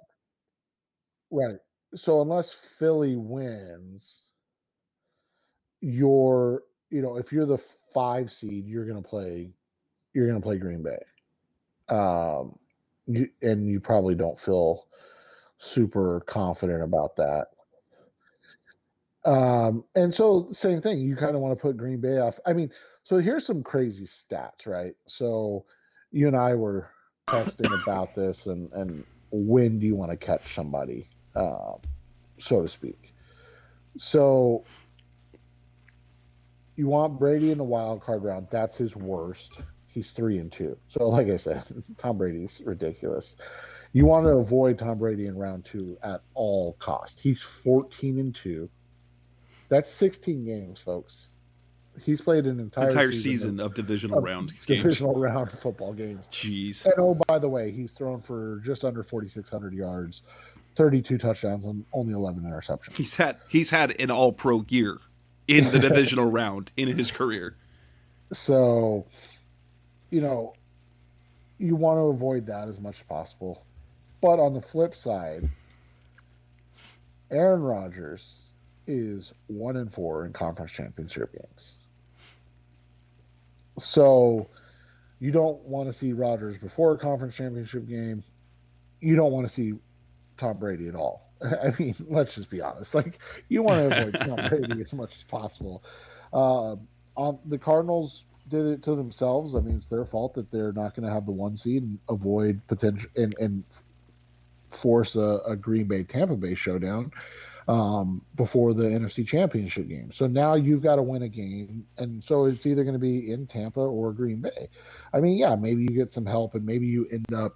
right, so unless Philly wins, if you're the 5 seed, you're gonna play Green Bay. Um, and you probably don't feel super confident about that. And so same thing, you kind of want to put Green Bay off. I mean, so here's some crazy stats, right? So you and I were texting about this, and when do you want to catch somebody, so to speak? So you want Brady in the wild card round. That's his worst. He's 3-2. So like I said, Tom Brady's ridiculous. You want to avoid Tom Brady in round two at all cost. He's 14-2. That's 16 games, folks. He's played an entire Entire season season of divisional of round games. divisional round football games. Jeez. And oh, by the way, he's thrown for just under 4,600 yards, 32 touchdowns, and only 11 interceptions. He's had an all-pro year in the divisional round in his career. So, you want to avoid that as much as possible. But on the flip side, Aaron Rodgers is 1-4 in conference championship games. So you don't want to see Rodgers before a conference championship game. You don't want to see Tom Brady at all. I mean, let's just be honest. Like, you want to avoid Tom Brady as much as possible. On the Cardinals did it to themselves. I mean, it's their fault that they're not going to have the 1 seed and avoid potential and force a Green Bay Tampa Bay showdown before the NFC Championship game. So now you've got to win a game, and so it's either going to be in Tampa or Green Bay. I mean, yeah, maybe you get some help, and maybe you end up,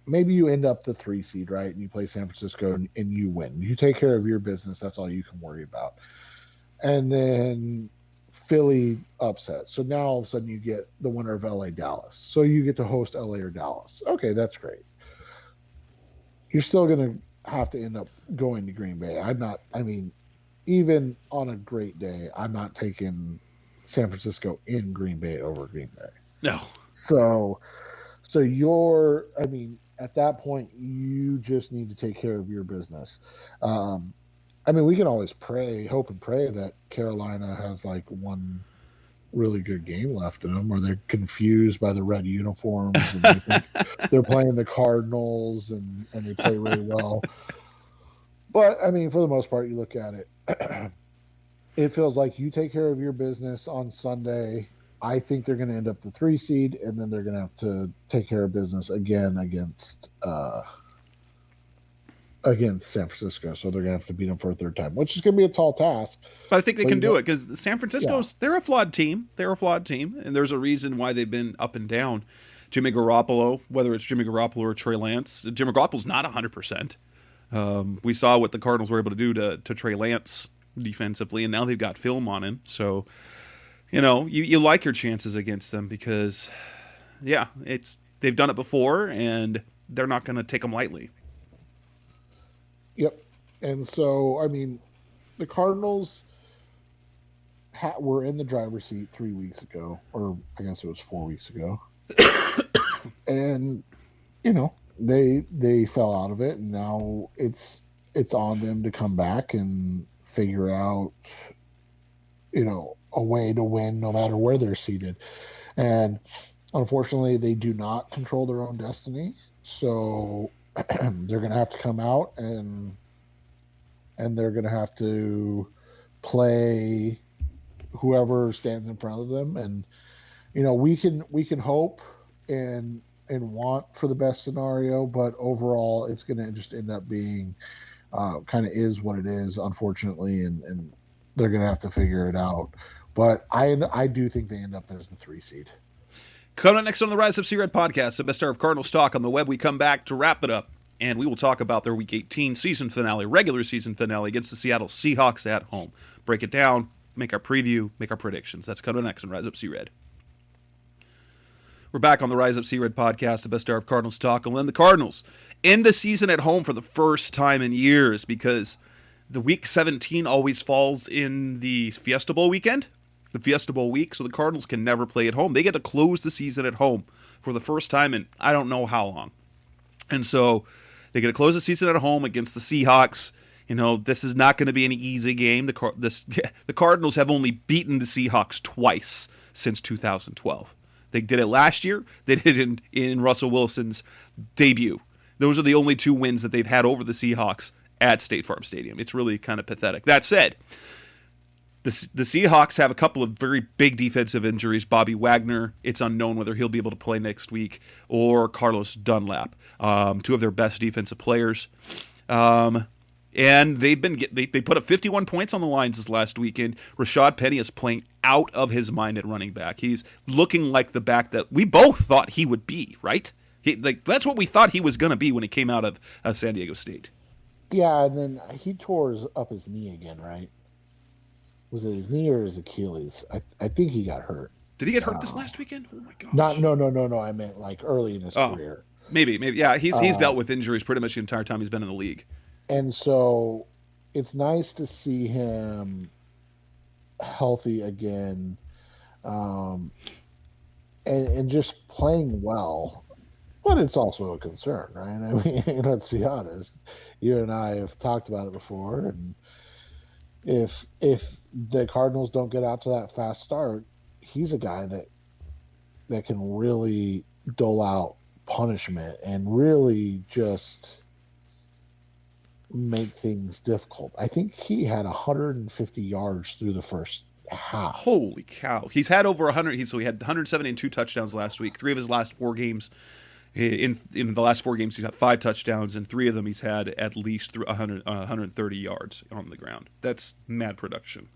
maybe you end up the 3 seed, right? And you play San Francisco and you win. You take care of your business. That's all you can worry about. And then Philly upset. So now all of a sudden you get the winner of LA Dallas. So you get to host LA or Dallas. Okay, that's great. You're still going to have to end up going to Green Bay. Even on a great day, I'm not taking San Francisco in Green Bay over Green Bay. No. So at that point, you just need to take care of your business. We can always hope and pray that Carolina has like one really good game left in them, or they're confused by the red uniforms and they think they're playing the Cardinals and they play really well. But for the most part, you look at it, it feels like you take care of your business on Sunday. I think they're going to end up the 3 seed, and then they're going to have to take care of business again against San Francisco. So they're going to have to beat them for a third time, which is going to be a tall task. But I think they can do it because San Francisco's, they're a flawed team. They're a flawed team, and there's a reason why they've been up and down. Jimmy Garoppolo, whether it's Jimmy Garoppolo or Trey Lance, Jimmy Garoppolo's not 100%. We saw what the Cardinals were able to do to Trey Lance defensively, and now they've got film on him. So, you like your chances against them because, they've done it before, and they're not going to take them lightly. Yep. And so, the Cardinals were in the driver's seat 3 weeks ago, or I guess it was 4 weeks ago. And, they fell out of it, and now it's on them to come back and figure out, a way to win no matter where they're seated. And unfortunately, they do not control their own destiny. So they're going to have to come out and they're going to have to play whoever stands in front of them. And, we can hope and want for the best scenario, but overall it's going to just end up being kind of is what it is, unfortunately. And they're going to have to figure it out. But I do think they end up as the 3 seed. Coming up next on the Rise Up Sea Red podcast, the best hour of Cardinals talk on the web. We come back to wrap it up, and we will talk about their Week 18 season finale, regular season finale against the Seattle Seahawks at home. Break it down, make our preview, make our predictions. That's coming next on Rise Up Sea Red. We're back on the Rise Up Sea Red podcast, the best hour of Cardinals talk. And then the Cardinals end the season at home for the first time in years, because the Week 17 always falls in the Fiesta Bowl weekend, the Fiesta Bowl week, so the Cardinals can never play at home. They get to close the season at home for the first time in I don't know how long. And so they get to close the season at home against the Seahawks. You know, this is not going to be an easy game. The Cardinals have only beaten the Seahawks twice since 2012. They did it last year. They did it in Russell Wilson's debut. Those are the only 2 wins that they've had over the Seahawks at State Farm Stadium. It's really kind of pathetic. That said, the Seahawks have a couple of very big defensive injuries. Bobby Wagner, it's unknown whether he'll be able to play next week, or Carlos Dunlap, 2 of their best defensive players. And they put up 51 points on the lines this last weekend. Rashad Penny is playing out of his mind at running back. He's looking like the back that we both thought he would be, right? That's what we thought he was going to be when he came out of San Diego State. Yeah, and then he tore up his knee again, right? Was it his knee or his Achilles? I think he got hurt. Did he get hurt this last weekend? Oh my gosh. No. I meant like early in his career. Maybe. Yeah, he's dealt with injuries pretty much the entire time he's been in the league. And so it's nice to see him healthy again, and just playing well. But it's also a concern, right? I mean, let's be honest. You and I have talked about it before, and if the Cardinals don't get out to that fast start, he's a guy that can really dole out punishment and really just make things difficult. I think he had 150 yards through the first half. Holy cow. He's had over 100. He had 170 and 2 touchdowns last week. 3 of his last 4 games. In the last 4 games, he's got 5 touchdowns, and 3 of them he's had at least 130 yards on the ground. That's mad production.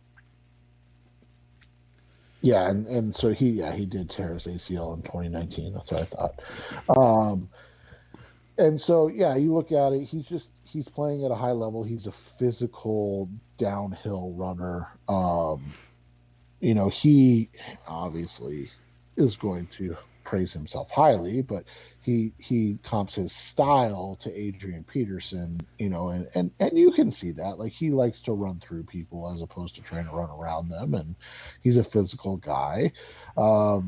Yeah, and so he did tear his ACL in 2019. That's what I thought. And so, yeah, you look at it, he's playing at a high level. He's a physical downhill runner. He obviously is going to praise himself highly, but he comps his style to Adrian Peterson, and you can see that. Like, he likes to run through people as opposed to trying to run around them, and he's a physical guy. All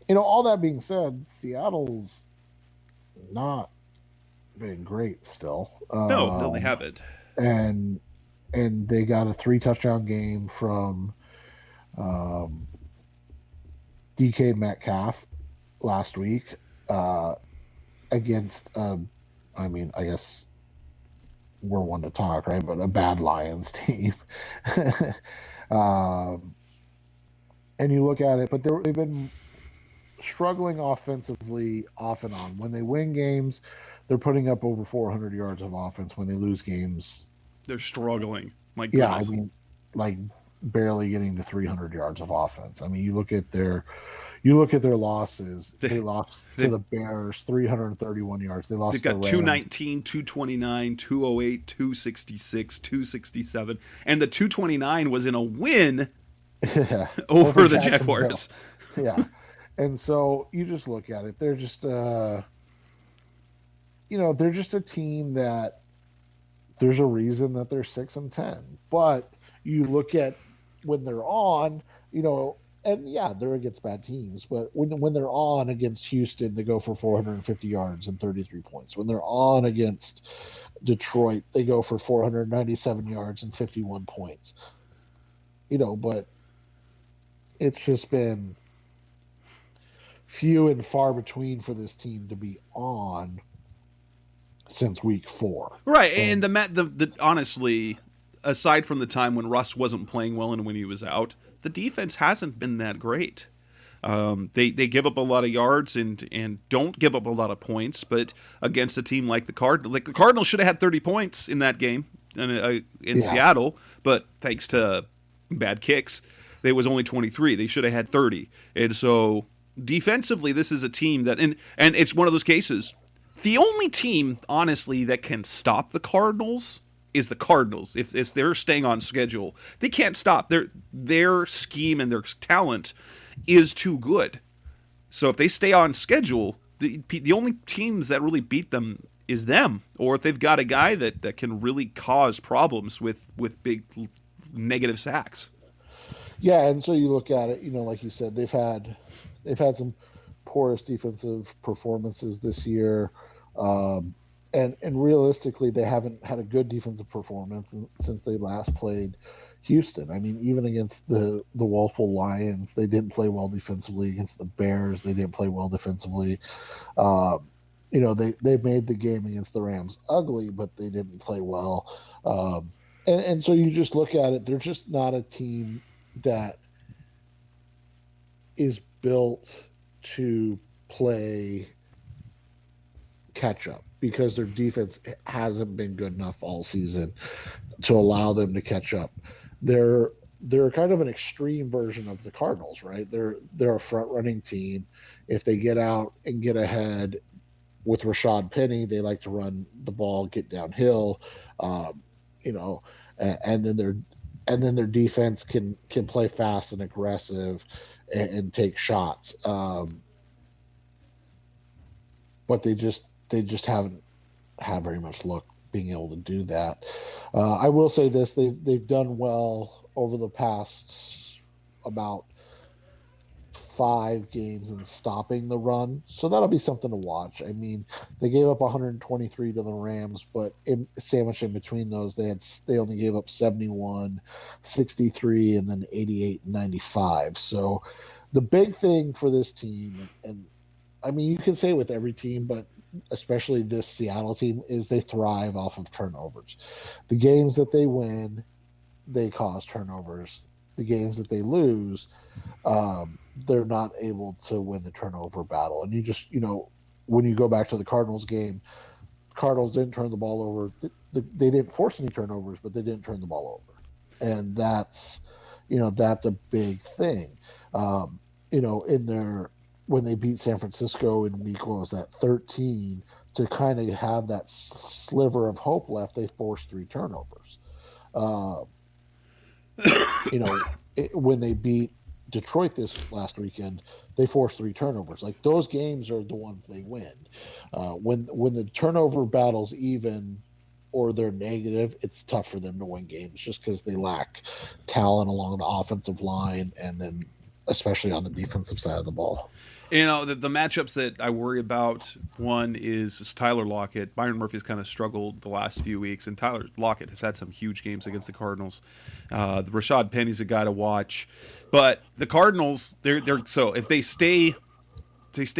that being said, Seattle's not been great still. No, they haven't. And they got a 3 touchdown game from DK Metcalf last week against I guess we're one to talk, right? But a bad Lions team. And you look at it, but they've been struggling offensively off and on. When they win games, they're putting up over 400 yards of offense. When they lose games, they're struggling. My goodness. Yeah, like barely getting to 300 yards of offense. I mean, you look at their losses. They lost to the Bears 331 yards. They've got 219, 229, 208, 266, 267, and the 229 was in a win over the Jaguars. Yeah. And so you just look at it. They're just they're just a team that there's a reason that they're 6-10. But you look at when they're on, and yeah, they're against bad teams, but when they're on against Houston, they go for 450 yards and 33 points. When they're on against Detroit, they go for 497 yards and 51 points. But it's just been few and far between for this team to be on since week 4. Right, and the honestly, aside from the time when Russ wasn't playing well and when he was out, the defense hasn't been that great. They give up a lot of yards and don't give up a lot of points, but against a team like the Cardinals should have had 30 points in that game in Seattle, but thanks to bad kicks, It was only 23. They should have had 30. And so defensively, this is a team that, and it's one of those cases. The only team, honestly, that can stop the Cardinals is the Cardinals. If they're staying on schedule, they can't stop. Their scheme and their talent is too good. So if they stay on schedule, the only teams that really beat them is them, or if they've got a guy that can really cause problems with big negative sacks. Yeah, and so you look at it, like you said, they've had some porous defensive performances this year, and realistically, they haven't had a good defensive performance since they last played Houston. I mean, even against the woeful Lions, they didn't play well defensively. Against the Bears, they didn't play well defensively. They made the game against the Rams ugly, but they didn't play well. And so you just look at it, they're just not a team that is built to play catch up, because their defense hasn't been good enough all season to allow them to catch up. They're kind of an extreme version of the Cardinals, right? They're a front running team. If they get out and get ahead with Rashad Penny, they like to run the ball, get downhill, and then their defense can play fast and aggressive and take shots. But they just haven't had very much luck being able to do that. I will say this: they've done well over the past about 5 games in stopping the run, so that'll be something to watch. I mean, they gave up 123 to the Rams, but sandwiched in between those, they only gave up 71, 63, and then 88 and 95. So the big thing for this team, and I mean, you can say it with every team, but especially this Seattle team, is they thrive off of turnovers. The games that they win, they cause turnovers. The games that they lose, they're not able to win the turnover battle. And you just, when you go back to the Cardinals game, Cardinals didn't turn the ball over. They didn't force any turnovers, but they didn't turn the ball over. And that's a big thing. When they beat San Francisco in week, what was that, 13, to kind of have that sliver of hope left, they forced 3 turnovers. When they beat Detroit this last weekend, they forced 3 turnovers. Like, those games are the ones they win. When the turnover battle's even or they're negative, it's tough for them to win games just because they lack talent along the offensive line, and then especially on the defensive side of the ball. The matchups that I worry about, one is Tyler Lockett. Byron Murphy's kind of struggled the last few weeks, and Tyler Lockett has had some huge games against the Cardinals. Rashad Penny's a guy to watch. But the Cardinals, they're so if they stay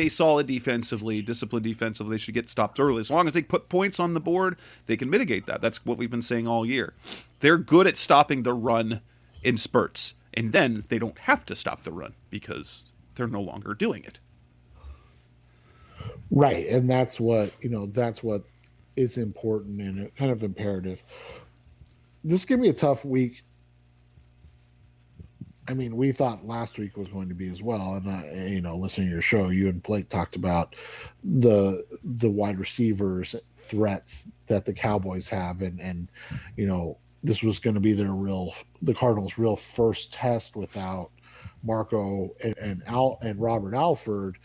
solid defensively, disciplined defensively, they should get stopped early. As long as they put points on the board, they can mitigate that. That's what we've been saying all year. They're good at stopping the run in spurts, and then they don't have to stop the run because they're no longer doing it. Right, and that's what is important and kind of imperative. This is going to be a tough week. I mean, we thought last week was going to be as well, and listening to your show, you and Blake talked about the wide receivers threats that the Cowboys have, and this was going to be the Cardinals' real first test without Marco and Robert Alford,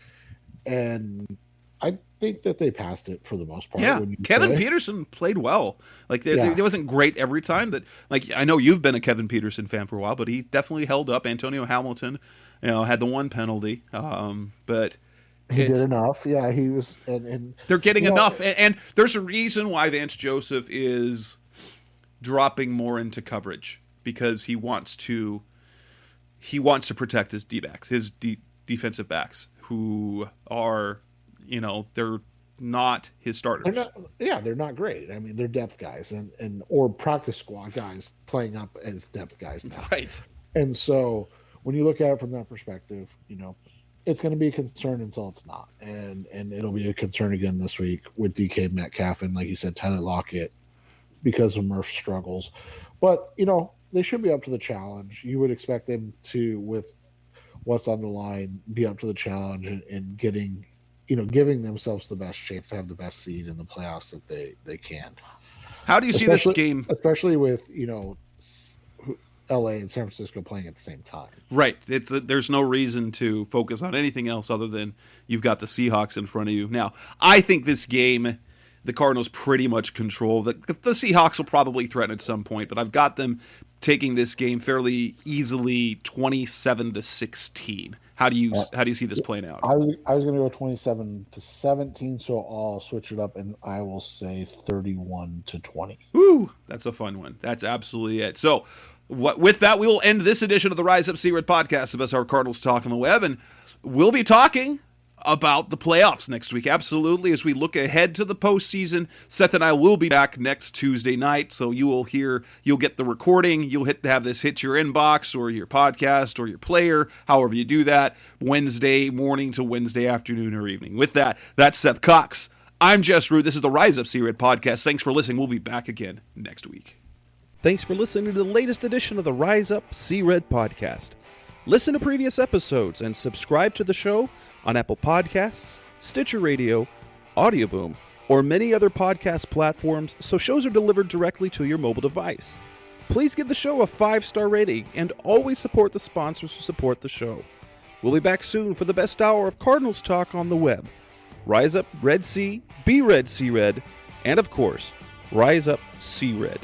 and I think that they passed it for the most part. Yeah, Kevin Peterson played well. Like, it wasn't great every time, but like, I know you've been a Kevin Peterson fan for a while, but he definitely held up. Antonio Hamilton, had the one penalty, but he did enough. Yeah, he was, and they're getting enough, and there's a reason why Vance Joseph is dropping more into coverage, because he wants to protect his D-backs, his defensive backs, who are, they're not his starters. They're not great. I mean, they're depth guys or practice squad guys playing up as depth guys now. Right. And so when you look at it from that perspective, it's going to be a concern until it's not. And it'll be a concern again this week with DK Metcalf and, like you said, Tyler Lockett, because of Murph's struggles. But, they should be up to the challenge. You would expect them to, with what's on the line, be up to the challenge and getting, giving themselves the best chance to have the best seed in the playoffs that they can. How do you see this game? Especially with, LA and San Francisco playing at the same time. Right. There's no reason to focus on anything else other than you've got the Seahawks in front of you. Now, I think this game, the Cardinals pretty much control. The Seahawks will probably threaten at some point, but I've got them taking this game fairly easily, 27-16. How do you see this playing out? I was going to go 27-17, so I'll switch it up and I will say 31-20. Ooh, that's a fun one. That's absolutely it. So, with that, we will end this edition of the Rise Up Sea Red podcast, the best our Cardinals talk on the web, and we'll be talking about the playoffs next week. Absolutely, as we look ahead to the postseason. Seth and I will be back next Tuesday night, so you'll get the recording. You'll have this hit your inbox or your podcast or your player, however you do that, Wednesday morning to Wednesday afternoon or evening. With that, that's Seth Cox. I'm Jess Root. This is the Rise Up Sea Red podcast. Thanks for listening. We'll be back again next week. Thanks for listening to the latest edition of the Rise Up Sea Red podcast. Listen to previous episodes and subscribe to the show on Apple Podcasts, Stitcher Radio, Audioboom, or many other podcast platforms so shows are delivered directly to your mobile device. Please give the show a 5-star rating and always support the sponsors who support the show. We'll be back soon for the best hour of Cardinals talk on the web. Rise up, Red Sea, be Red Sea Red, and of course, Rise Up Sea Red.